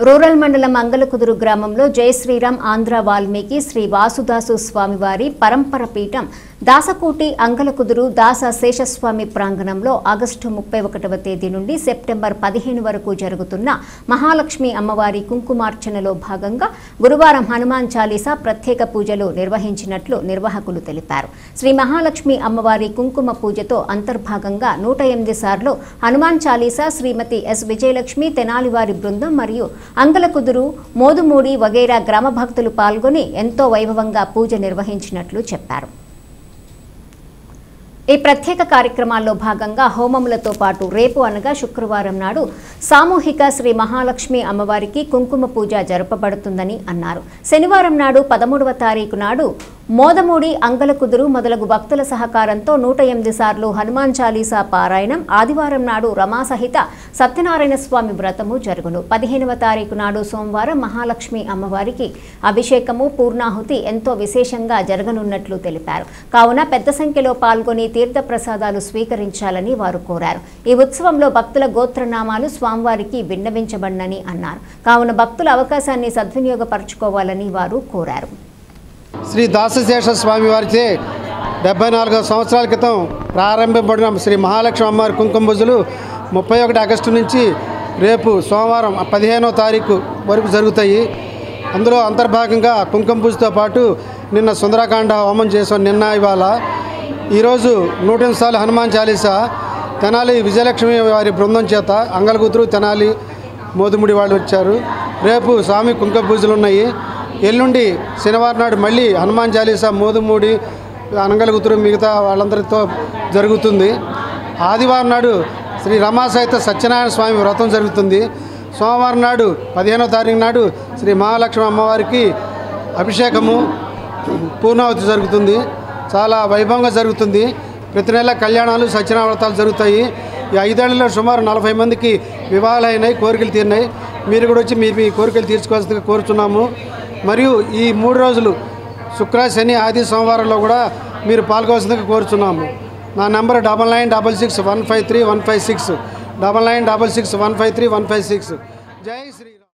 Rural మండలం అంగలకుదురు గ్రామంలో జై శ్రీరామ్ ఆంధ్ర వాల్మీకి శ్రీ వాసుదాసు స్వామివారి పరంపర పీఠం దాసకోటి అంగలకుదురు దాస శేషస్వామి ప్రాంగణంలో ఆగస్టు 31వ తేదీ నుండి సెప్టెంబర్ 15 వరకు జరుగుతున్న మహాలక్ష్మి అమ్మవారి కుంకుమార్చనలో భాగంగా గురువారం హనుమాన్ చాలీసా ప్రత్యేక పూజలు నిర్వహించినట్లు నిర్వాహకులు తెలిపారు. శ్రీ మహాలక్ష్మి అమ్మవారి కుంకుమ పూజతో అంతర్భాగంగా 108 సార్లు హనుమాన్ చాలీసా శ్రీమతి ఎస్ విజయలక్ష్మి తెనాలివారి బృందం మరియు అంగలకుదురు మోదుమూడి వగైరా గ్రామ భక్తులు పాల్గొని ఎంతో వైభవంగా పూజ నిర్వహించినట్లు చెప్పారు. ఈ ప్రత్యేక కార్యక్రమాల్లో భాగంగా హోమములతో పాటు రేపు అనగా శుక్రవారం నాడు సామూహిక శ్రీ మహాలక్ష్మి అమ్మవారికి కుంకుమ పూజ జరపబడుతుందని అన్నారు. శనివారం నాడు 13వ తారీఖు నాడు మోదమూడి అంగలకుదురు మొదలగు భక్తుల సహకారంతో 108 సార్లు హనుమాన్ చాలీసా పారాయణం, ఆదివారం నాడు రమాసహిత సత్యనారాయణ స్వామి వ్రతము జరుగును. 15వ తారీఖు నాడు సోమవారం మహాలక్ష్మి అమ్మవారికి అభిషేకము, పూర్ణాహుతి ఎంతో విశేషంగా జరగనున్నట్లు తెలిపారు. కావున పెద్ద సంఖ్యలో పాల్గొని తీర్థ ప్రసాదాలు స్వీకరించాలని వారు కోరారు. ఈ ఉత్సవంలో భక్తుల గోత్రనామాలు స్వామివారికి విన్నవించబడినని అన్నారు. కావున భక్తుల అవకాశాన్ని సద్వినియోగపరచుకోవాలని వారు కోరారు. శ్రీ దాసశేష స్వామి వారిచే 74 సంవత్సరాల క్రితం ప్రారంభింపబడిన శ్రీ మహాలక్ష్మి అమ్మవారి కుంకుమ పూజలు 31 ఆగస్టు నుంచి రేపు సోమవారం 15వ తారీఖు వరకు జరుగుతాయి. అందులో అంతర్భాగంగా కుంకుమ పూజతో పాటు నిన్న సుందరకాండ హోమం చేసాం. నిన్న ఇవాళ ఈరోజు 108 సార్లు హనుమాన్ చాలీసా తెనాలి విజయలక్ష్మి వారి బృందం చేత అంగలకుదురు తెనాలి మోదుముడి వాళ్ళు వచ్చారు. రేపు స్వామి కుంకుమ పూజలు ఉన్నాయి. ఎల్లుండి శనివారం నాడు మళ్ళీ హనుమాన్ చాలీసా మోదుమూడి అంగలకుదురు మిగతా వాళ్ళందరితో జరుగుతుంది. ఆదివారం నాడు శ్రీ రమాసహిత సత్యనారాయణ స్వామి వ్రతం జరుగుతుంది. సోమవారం నాడు 15వ తారీఖు నాడు శ్రీ మహాలక్ష్మి అమ్మవారికి అభిషేకము, పూర్ణావతి జరుగుతుంది. చాలా వైభవంగా జరుగుతుంది. ప్రతి నెల కళ్యాణాలు, సత్యనారాయణ వ్రతాలు జరుగుతాయి. ఈ 5 ఏళ్లలో సుమారు 40 మందికి వివాహాలు అయినాయి, కోరికలు తీరినాయి. మీరు కూడా వచ్చి మీ కోరికలు తీర్చుకోవాల్సిందిగా కోరుచున్నాము. మరియు ఈ 3 రోజులు శుక్ర, శని, ఆది, సోమవారంలో కూడా మీరు పాల్గొవలసిందిగా కోరుచున్నాము. నా నెంబర్ 9966153156 9966153156. జై శ్రీ.